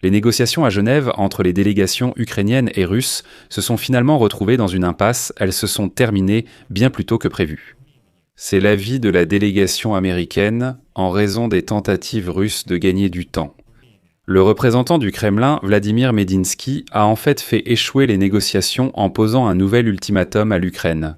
Les négociations à Genève entre les délégations ukrainiennes et russes se sont finalement retrouvées dans une impasse, elles se sont terminées bien plus tôt que prévu. C'est l'avis de la délégation américaine en raison des tentatives russes de gagner du temps. Le représentant du Kremlin, Vladimir Medinsky, a en fait échouer les négociations en posant un nouvel ultimatum à l'Ukraine.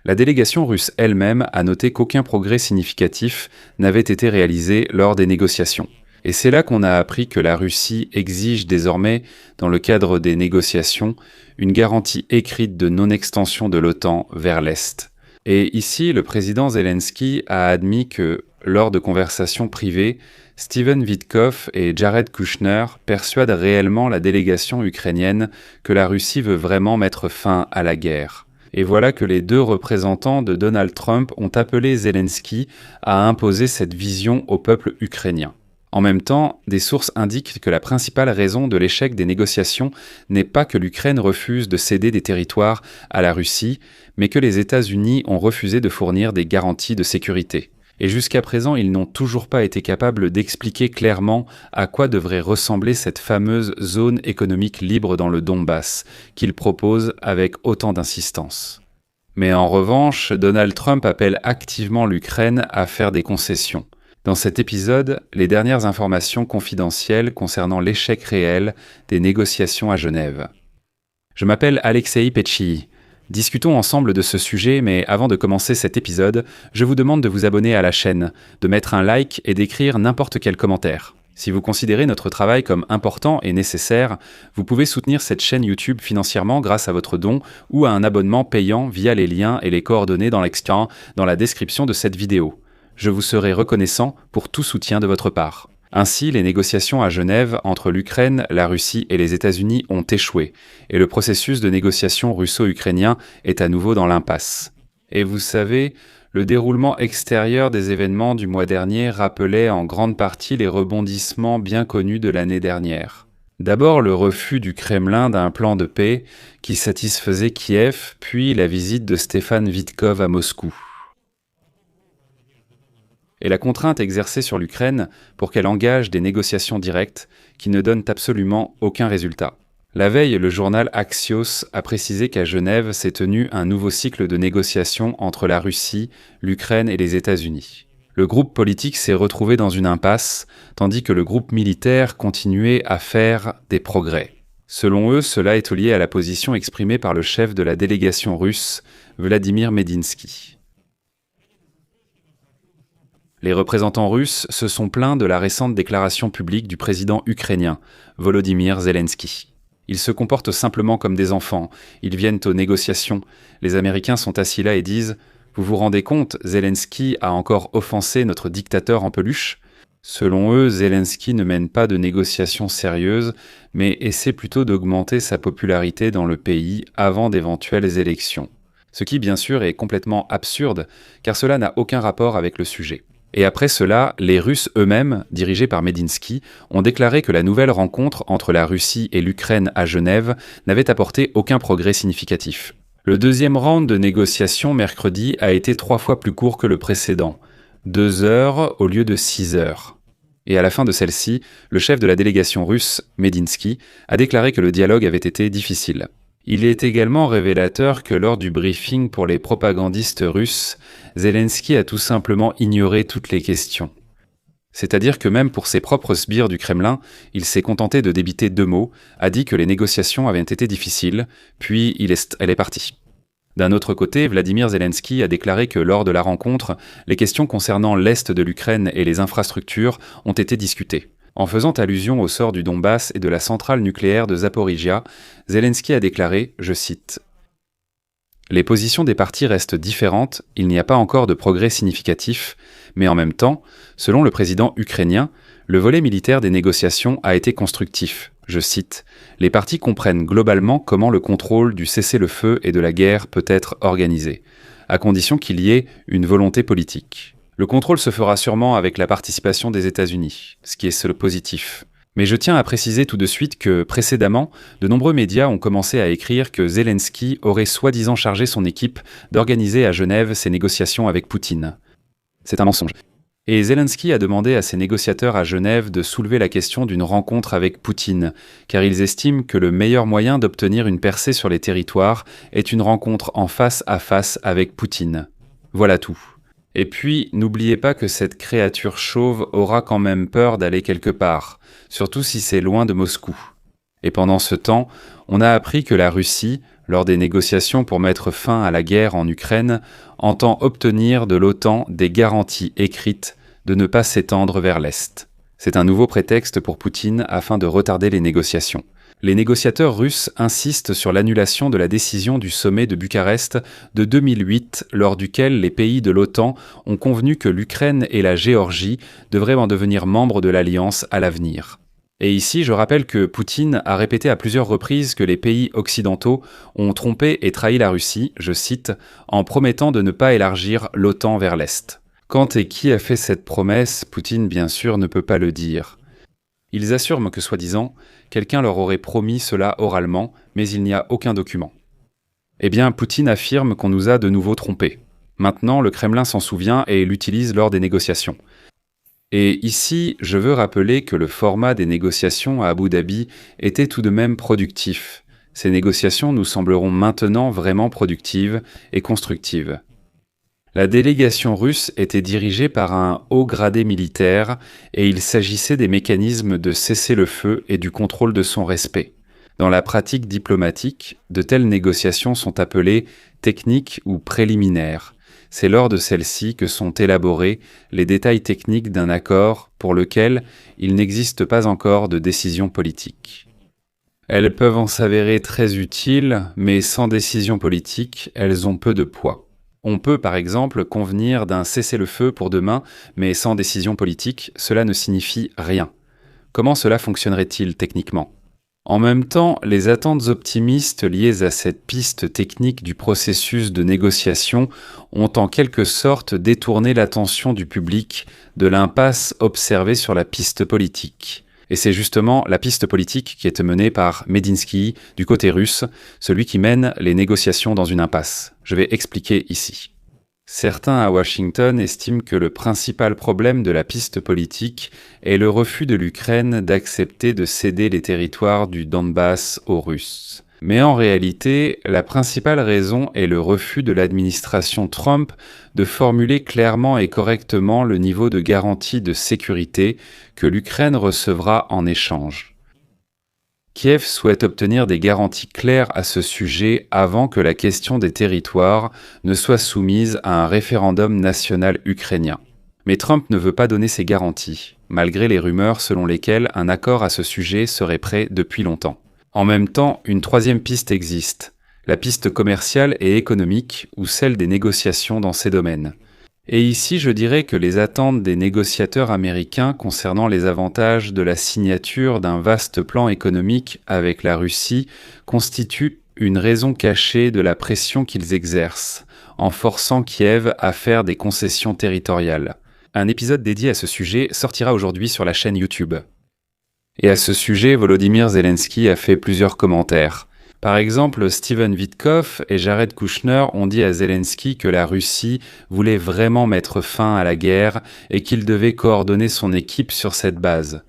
La délégation russe elle-même a noté qu'aucun progrès significatif n'avait été réalisé lors des négociations. Et c'est là qu'on a appris que la Russie exige désormais, dans le cadre des négociations, une garantie écrite de non-extension de l'OTAN vers l'Est. Et ici, le président Zelensky a admis que, lors de conversations privées, Steven Witkoff et Jared Kushner persuadent réellement la délégation ukrainienne que la Russie veut vraiment mettre fin à la guerre. Et voilà que les deux représentants de Donald Trump ont appelé Zelensky à imposer cette vision au peuple ukrainien. En même temps, des sources indiquent que la principale raison de l'échec des négociations n'est pas que l'Ukraine refuse de céder des territoires à la Russie, mais que les États-Unis ont refusé de fournir des garanties de sécurité. Et jusqu'à présent, ils n'ont toujours pas été capables d'expliquer clairement à quoi devrait ressembler cette fameuse zone économique libre dans le Donbass, qu'ils proposent avec autant d'insistance. Mais en revanche, Donald Trump appelle activement l'Ukraine à faire des concessions. Dans cet épisode, les dernières informations confidentielles concernant l'échec réel des négociations à Genève. Je m'appelle Alexei Petchii. Discutons ensemble de ce sujet, mais avant de commencer cet épisode, je vous demande de vous abonner à la chaîne, de mettre un like et d'écrire n'importe quel commentaire. Si vous considérez notre travail comme important et nécessaire, vous pouvez soutenir cette chaîne YouTube financièrement grâce à votre don ou à un abonnement payant via les liens et les coordonnées dans la description de cette vidéo. Je vous serai reconnaissant pour tout soutien de votre part. Ainsi, les négociations à Genève entre l'Ukraine, la Russie et les États-Unis ont échoué, et le processus de négociation russo-ukrainien est à nouveau dans l'impasse. Et vous savez, le déroulement extérieur des événements du mois dernier rappelait en grande partie les rebondissements bien connus de l'année dernière. D'abord le refus du Kremlin d'un plan de paix qui satisfaisait Kiev, puis la visite de Stéphane Witkoff à Moscou. Et la contrainte exercée sur l'Ukraine pour qu'elle engage des négociations directes qui ne donnent absolument aucun résultat. La veille, le journal Axios a précisé qu'à Genève s'est tenu un nouveau cycle de négociations entre la Russie, l'Ukraine et les États-Unis. Le groupe politique s'est retrouvé dans une impasse, tandis que le groupe militaire continuait à faire des progrès. Selon eux, cela est lié à la position exprimée par le chef de la délégation russe, Vladimir Medinsky. Les représentants russes se sont plaints de la récente déclaration publique du président ukrainien, Volodymyr Zelensky. Ils se comportent simplement comme des enfants, ils viennent aux négociations. Les Américains sont assis là et disent « Vous vous rendez compte, Zelensky a encore offensé notre dictateur en peluche ?» Selon eux, Zelensky ne mène pas de négociations sérieuses, mais essaie plutôt d'augmenter sa popularité dans le pays avant d'éventuelles élections. Ce qui, bien sûr, est complètement absurde, car cela n'a aucun rapport avec le sujet. Et après cela, les Russes eux-mêmes, dirigés par Medinsky, ont déclaré que la nouvelle rencontre entre la Russie et l'Ukraine à Genève n'avait apporté aucun progrès significatif. Le deuxième round de négociations mercredi a été 3 fois plus court que le précédent, 2 heures au lieu de 6 heures. Et à la fin de celle-ci, le chef de la délégation russe, Medinsky, a déclaré que le dialogue avait été difficile. Il est également révélateur que lors du briefing pour les propagandistes russes, Zelensky a tout simplement ignoré toutes les questions. C'est-à-dire que même pour ses propres sbires du Kremlin, il s'est contenté de débiter 2 mots, a dit que les négociations avaient été difficiles, puis elle est partie. D'un autre côté, Vladimir Zelensky a déclaré que lors de la rencontre, les questions concernant l'Est de l'Ukraine et les infrastructures ont été discutées. En faisant allusion au sort du Donbass et de la centrale nucléaire de Zaporijia, Zelensky a déclaré, je cite, « Les positions des parties restent différentes, il n'y a pas encore de progrès significatif, mais en même temps, selon le président ukrainien, le volet militaire des négociations a été constructif. Je cite, « Les parties comprennent globalement comment le contrôle du cessez-le-feu et de la guerre peut être organisé, à condition qu'il y ait une volonté politique. » Le contrôle se fera sûrement avec la participation des États-Unis, ce qui est le positif. Mais je tiens à préciser tout de suite que, précédemment, de nombreux médias ont commencé à écrire que Zelensky aurait soi-disant chargé son équipe d'organiser à Genève ses négociations avec Poutine. C'est un mensonge. Et Zelensky a demandé à ses négociateurs à Genève de soulever la question d'une rencontre avec Poutine, car ils estiment que le meilleur moyen d'obtenir une percée sur les territoires est une rencontre en face à face avec Poutine. Voilà tout. Et puis, n'oubliez pas que cette créature chauve aura quand même peur d'aller quelque part, surtout si c'est loin de Moscou. Et pendant ce temps, on a appris que la Russie, lors des négociations pour mettre fin à la guerre en Ukraine, entend obtenir de l'OTAN des garanties écrites de ne pas s'étendre vers l'Est. C'est un nouveau prétexte pour Poutine afin de retarder les négociations. Les négociateurs russes insistent sur l'annulation de la décision du sommet de Bucarest de 2008, lors duquel les pays de l'OTAN ont convenu que l'Ukraine et la Géorgie devraient en devenir membres de l'Alliance à l'avenir. Et ici, je rappelle que Poutine a répété à plusieurs reprises que les pays occidentaux ont trompé et trahi la Russie, je cite, en promettant de ne pas élargir l'OTAN vers l'Est. Quand et qui a fait cette promesse, Poutine bien sûr ne peut pas le dire. Ils assurent que, soi-disant, quelqu'un leur aurait promis cela oralement, mais il n'y a aucun document. Eh bien, Poutine affirme qu'on nous a de nouveau trompés. Maintenant, le Kremlin s'en souvient et l'utilise lors des négociations. Et ici, je veux rappeler que le format des négociations à Abu Dhabi était tout de même productif. Ces négociations nous sembleront maintenant vraiment productives et constructives. La délégation russe était dirigée par un haut gradé militaire et il s'agissait des mécanismes de cessez-le-feu et du contrôle de son respect. Dans la pratique diplomatique, de telles négociations sont appelées techniques ou préliminaires. C'est lors de celles-ci que sont élaborés les détails techniques d'un accord pour lequel il n'existe pas encore de décision politique. Elles peuvent en s'avérer très utiles, mais sans décision politique, elles ont peu de poids. On peut par exemple convenir d'un cessez-le-feu pour demain, mais sans décision politique, cela ne signifie rien. Comment cela fonctionnerait-il techniquement ? En même temps, les attentes optimistes liées à cette piste technique du processus de négociation ont en quelque sorte détourné l'attention du public de l'impasse observée sur la piste politique. Et c'est justement la piste politique qui est menée par Medinsky du côté russe, celui qui mène les négociations dans une impasse. Je vais expliquer ici. Certains à Washington estiment que le principal problème de la piste politique est le refus de l'Ukraine d'accepter de céder les territoires du Donbass aux Russes. Mais en réalité, la principale raison est le refus de l'administration Trump de formuler clairement et correctement le niveau de garantie de sécurité que l'Ukraine recevra en échange. Kiev souhaite obtenir des garanties claires à ce sujet avant que la question des territoires ne soit soumise à un référendum national ukrainien. Mais Trump ne veut pas donner ces garanties, malgré les rumeurs selon lesquelles un accord à ce sujet serait prêt depuis longtemps. En même temps, une troisième piste existe, la piste commerciale et économique ou celle des négociations dans ces domaines. Et ici, je dirais que les attentes des négociateurs américains concernant les avantages de la signature d'un vaste plan économique avec la Russie constituent une raison cachée de la pression qu'ils exercent, en forçant Kiev à faire des concessions territoriales. Un épisode dédié à ce sujet sortira aujourd'hui sur la chaîne YouTube. Et à ce sujet, Volodymyr Zelensky a fait plusieurs commentaires. Par exemple, Steven Witkoff et Jared Kushner ont dit à Zelensky que la Russie voulait vraiment mettre fin à la guerre et qu'il devait coordonner son équipe sur cette base.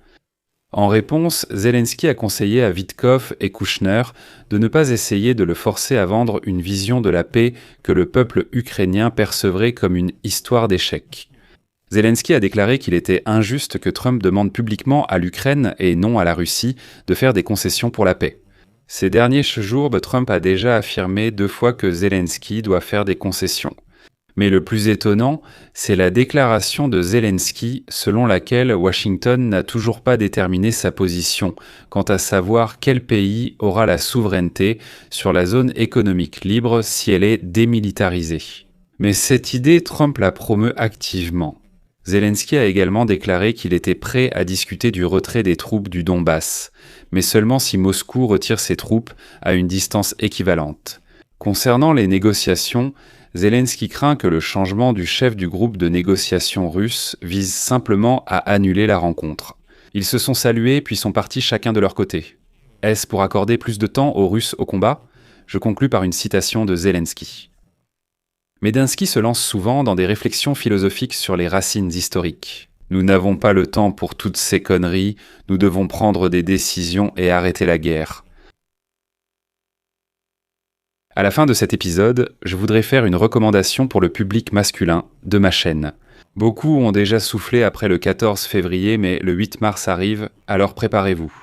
En réponse, Zelensky a conseillé à Witkoff et Kushner de ne pas essayer de le forcer à vendre une vision de la paix que le peuple ukrainien percevrait comme une histoire d'échec. Zelensky a déclaré qu'il était injuste que Trump demande publiquement à l'Ukraine et non à la Russie de faire des concessions pour la paix. Ces derniers jours, Trump a déjà affirmé 2 fois que Zelensky doit faire des concessions. Mais le plus étonnant, c'est la déclaration de Zelensky selon laquelle Washington n'a toujours pas déterminé sa position quant à savoir quel pays aura la souveraineté sur la zone économique libre si elle est démilitarisée. Mais cette idée, Trump la promeut activement. Zelensky a également déclaré qu'il était prêt à discuter du retrait des troupes du Donbass, mais seulement si Moscou retire ses troupes à une distance équivalente. Concernant les négociations, Zelensky craint que le changement du chef du groupe de négociation russe vise simplement à annuler la rencontre. Ils se sont salués puis sont partis chacun de leur côté. Est-ce pour accorder plus de temps aux Russes au combat ? Je conclus par une citation de Zelensky. Medinsky se lance souvent dans des réflexions philosophiques sur les racines historiques. Nous n'avons pas le temps pour toutes ces conneries, nous devons prendre des décisions et arrêter la guerre. À la fin de cet épisode, je voudrais faire une recommandation pour le public masculin de ma chaîne. Beaucoup ont déjà soufflé après le 14 février, mais le 8 mars arrive, alors préparez-vous.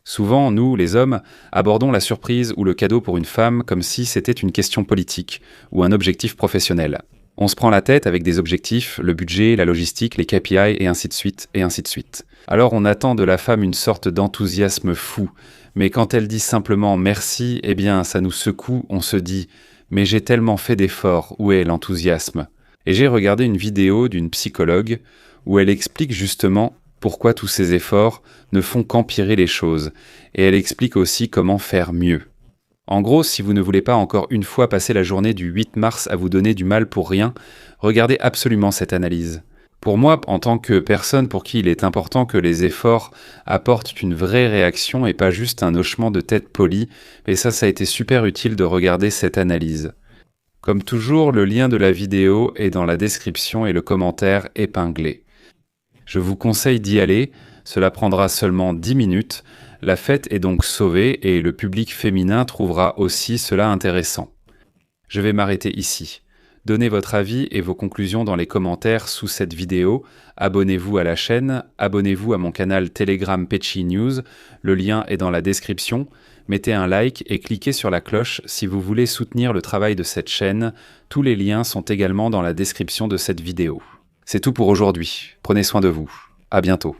Souvent, nous, les hommes, abordons la surprise ou le cadeau pour une femme comme si c'était une question politique ou un objectif professionnel. On se prend la tête avec des objectifs, le budget, la logistique, les KPI et ainsi de suite, et ainsi de suite. Alors on attend de la femme une sorte d'enthousiasme fou, mais quand elle dit simplement merci, eh bien ça nous secoue, on se dit « mais j'ai tellement fait d'efforts, où est l'enthousiasme ?» Et j'ai regardé une vidéo d'une psychologue où elle explique justement pourquoi tous ces efforts ne font qu'empirer les choses, et elle explique aussi comment faire mieux. En gros, si vous ne voulez pas encore une fois passer la journée du 8 mars à vous donner du mal pour rien, regardez absolument cette analyse. Pour moi, en tant que personne pour qui il est important que les efforts apportent une vraie réaction et pas juste un hochement de tête poli, et ça a été super utile de regarder cette analyse. Comme toujours, le lien de la vidéo est dans la description et le commentaire épinglé. Je vous conseille d'y aller, cela prendra seulement 10 minutes, la fête est donc sauvée et le public féminin trouvera aussi cela intéressant. Je vais m'arrêter ici. Donnez votre avis et vos conclusions dans les commentaires sous cette vidéo, abonnez-vous à la chaîne, abonnez-vous à mon canal Telegram Petchy News, le lien est dans la description, mettez un like et cliquez sur la cloche si vous voulez soutenir le travail de cette chaîne, tous les liens sont également dans la description de cette vidéo. C'est tout pour aujourd'hui, prenez soin de vous, à bientôt.